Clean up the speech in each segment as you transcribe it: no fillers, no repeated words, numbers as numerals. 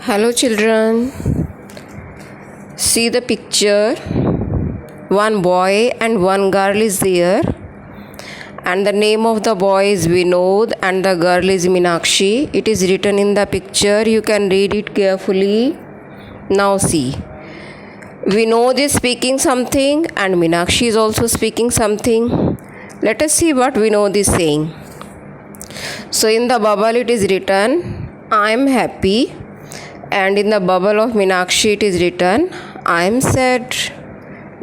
Hello children, see the picture. One boy and one girl is there, and the name of the boy is Vinod and the girl is Meenakshi. It is written in the picture. You can read it carefully. Now see, Vinod is speaking something and Meenakshi is also speaking something. Let us see what Vinod is saying. So in the bubble it is written, I am happy. And in the bubble of Meenakshi it is written, I am sad.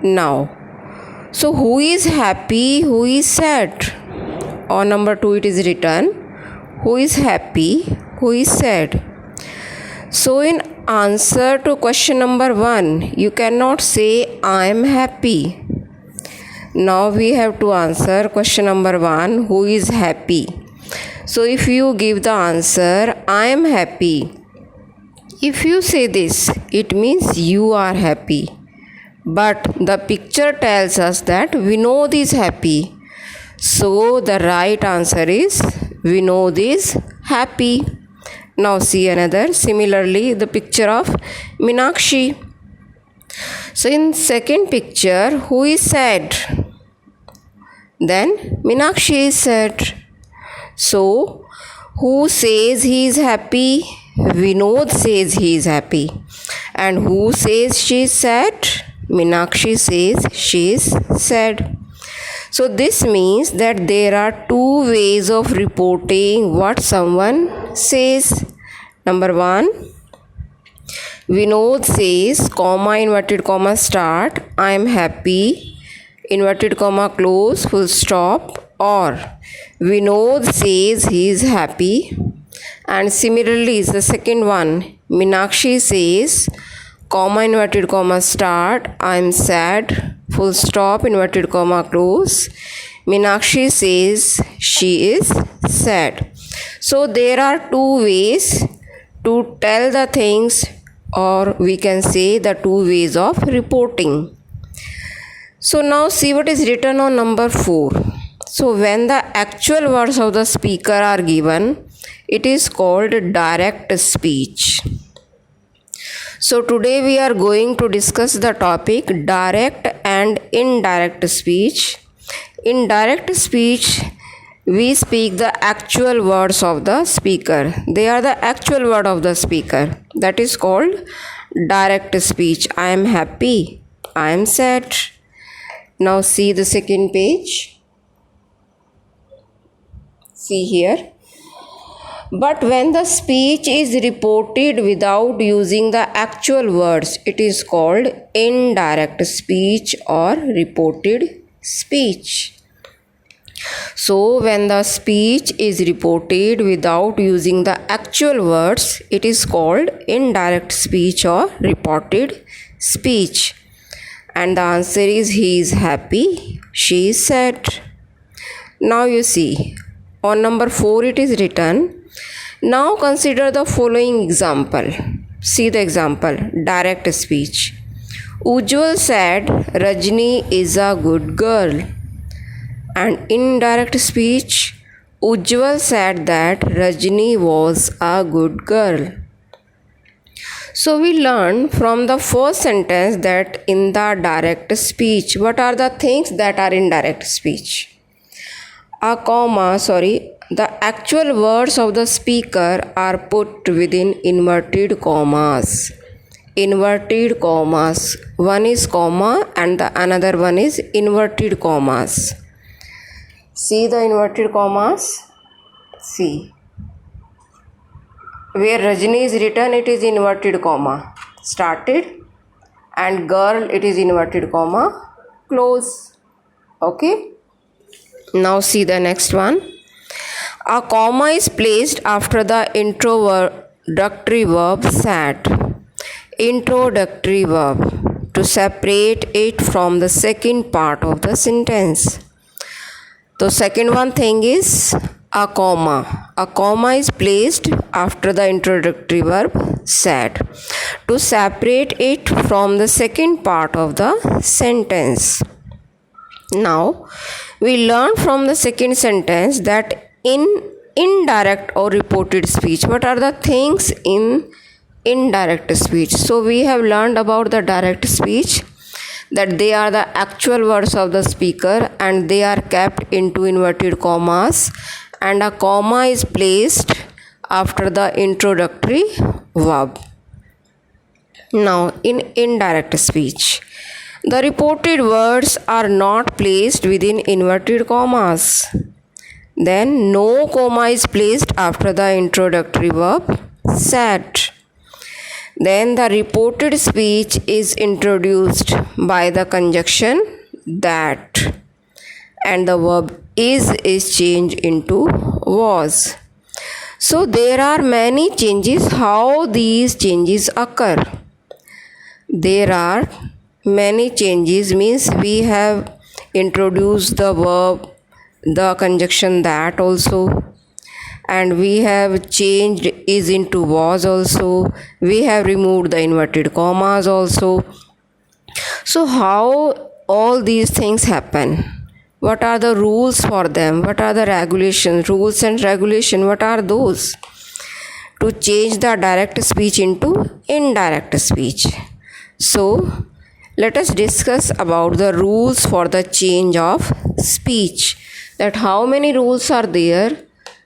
Now, so who is happy, who is sad? On number 2 it is written, who is happy, who is sad? So in answer to question number 1, you cannot say I am happy. Now we have to answer question number 1, who is happy? So if you give the answer, I am happy. If you say this, it means you are happy. But the picture tells us that Vinod is happy. So the right answer is Vinod is happy. Now see another. Similarly, the picture of Meenakshi. So in second picture, who is sad? Then Meenakshi is sad. So who says he is happy? Vinod says he is happy. And who says she is sad? Meenakshi says she is sad. So this means that there are two ways of reporting what someone says. Number 1, Vinod says, comma, inverted comma, start, I am happy, inverted comma, close, full stop. Or Vinod says he is happy. And similarly is the second one, Meenakshi says, comma, inverted comma, start, I am sad, full stop, inverted comma, close. Meenakshi says she is sad. So there are two ways to tell the things, or we can say the two ways of reporting. So now see what is written on number 4. So when the actual words of the speaker are given, it is called direct speech. So today we are going to discuss the topic direct and indirect speech. In direct speech, we speak the actual words of the speaker. They are the actual word of the speaker. That is called direct speech. I am happy. I am sad. Now see the second page. See here. But when the speech is reported without using the actual words, it is called indirect speech or reported speech. So when the speech is reported without using the actual words, it is called indirect speech or reported speech. And the answer is he is happy, she is sad. Now you see, on number 4 it is written, now consider the following example. See the example, direct speech. Ujjwal said, Rajni is a good girl. And indirect speech, Ujjwal said that Rajni was a good girl. So we learn from the first sentence that in the direct speech, what are the things that are in direct speech? The actual words of the speaker are put within inverted commas. Inverted commas. One is comma and the another one is inverted commas. See the inverted commas. See. Where Rajni is written, it is inverted comma. Started. And girl, it is inverted comma. Close. Okay. Now see the next one. A comma is placed after the introductory verb sat. Introductory verb to separate it from the second part of the sentence. The second one thing is a comma. A comma is placed after the introductory verb sat to separate it from the second part of the sentence. Now we learn from the second sentence that in indirect or reported speech, what are the things in indirect speech. So we have learned about the direct speech, that they are the actual words of the speaker and they are kept into inverted commas, and a comma is placed after the introductory verb. Now, in indirect speech, the reported words are not placed within inverted commas. Then no comma is placed after the introductory verb said. Then the reported speech is introduced by the conjunction that, and the verb is changed into was. So there are many changes. How these changes occur? There are many changes means we have introduced the verb, the conjunction that also, and we have changed is into was also, we have removed the inverted commas also. So how all these things happen? What are the rules for them? What are the regulations? Rules and regulation, what are those? To change the direct speech into indirect speech. So let us discuss about the rules for the change of speech. That how many rules are there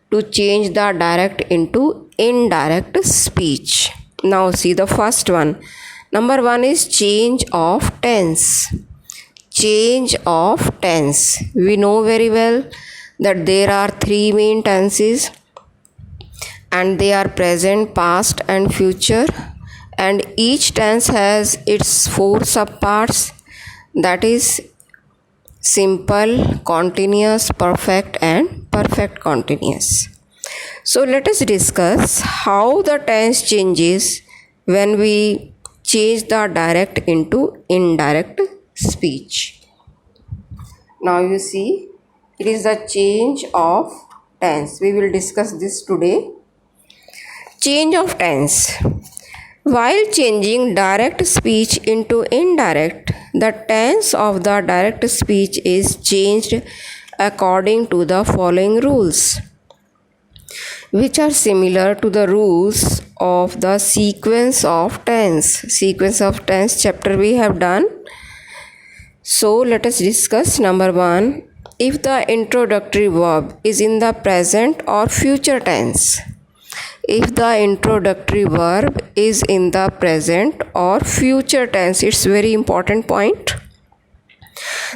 to change the direct into indirect speech. Now see the first one. Number 1 is change of tense. Change of tense. We know very well that there are 3 main tenses and they are present, past and future, and each tense has its 4 subparts, that is simple, continuous, perfect and perfect continuous. So let us discuss how the tense changes when we change the direct into indirect speech. Now you see, it is the change of tense. We will discuss this today. Change of tense. While changing direct speech into indirect, the tense of the direct speech is changed according to the following rules, which are similar to the rules of the sequence of tense. Sequence of tense chapter we have done. So let us discuss. Number 1, if the introductory verb is in the present or future tense. If the introductory verb is in the present or future tense, it's very important point.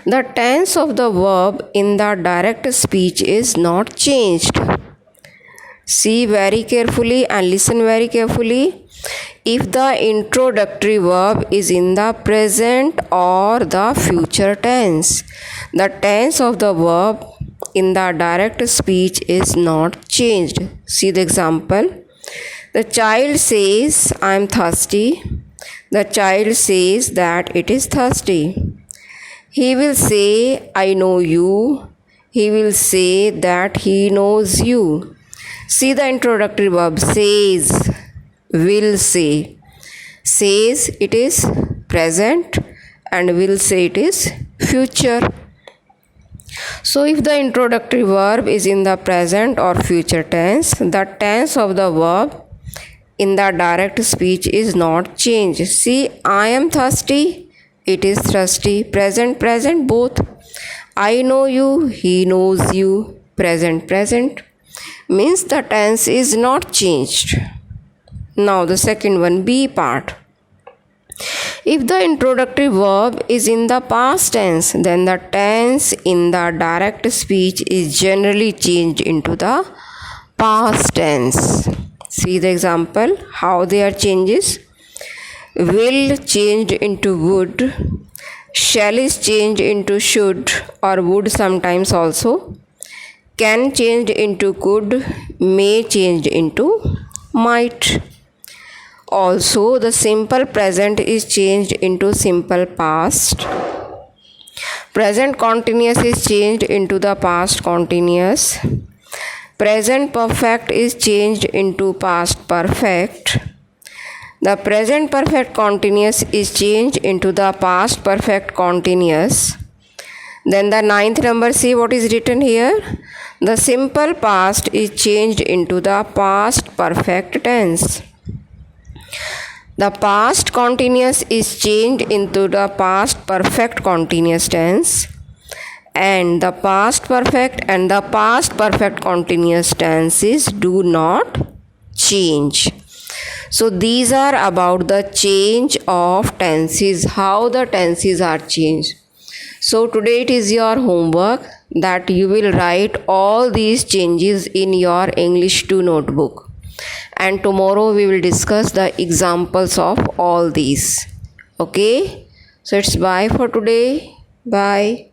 The tense of the verb in the direct speech is not changed. See very carefully and listen very carefully. If the introductory verb is in the present or the future tense, the tense of the verb in the direct speech is not changed. See the example. The child says, I am thirsty. The child says that it is thirsty. He will say, I know you. He will say that he knows you. See the introductory verb says, will say. Says, it is present, and will say, it is future. So if the introductory verb is in the present or future tense, the tense of the verb in the direct speech is not changed. See, I am thirsty, it is thirsty. Present, present, both. I know you, he knows you. Present, present. Means the tense is not changed. Now the second one, B part. If the introductory verb is in the past tense, then the tense in the direct speech is generally changed into the past tense. See the example, how they are changes. Will changed into would. Shall is changed into should or would sometimes also. Can changed into could. May changed into might. Also, the simple present is changed into simple past. Present continuous is changed into the past continuous. Present perfect is changed into past perfect. The present perfect continuous is changed into the past perfect continuous. Then the 9th number, see what is written here. The simple past is changed into the past perfect tense. The past continuous is changed into the past perfect continuous tense, and the past perfect and the past perfect continuous tenses do not change. So these are about the change of tenses, how the tenses are changed. So today it is your homework that you will write all these changes in your English 2 notebook. And tomorrow we will discuss the examples of all these. Okay? So it's bye for today. Bye.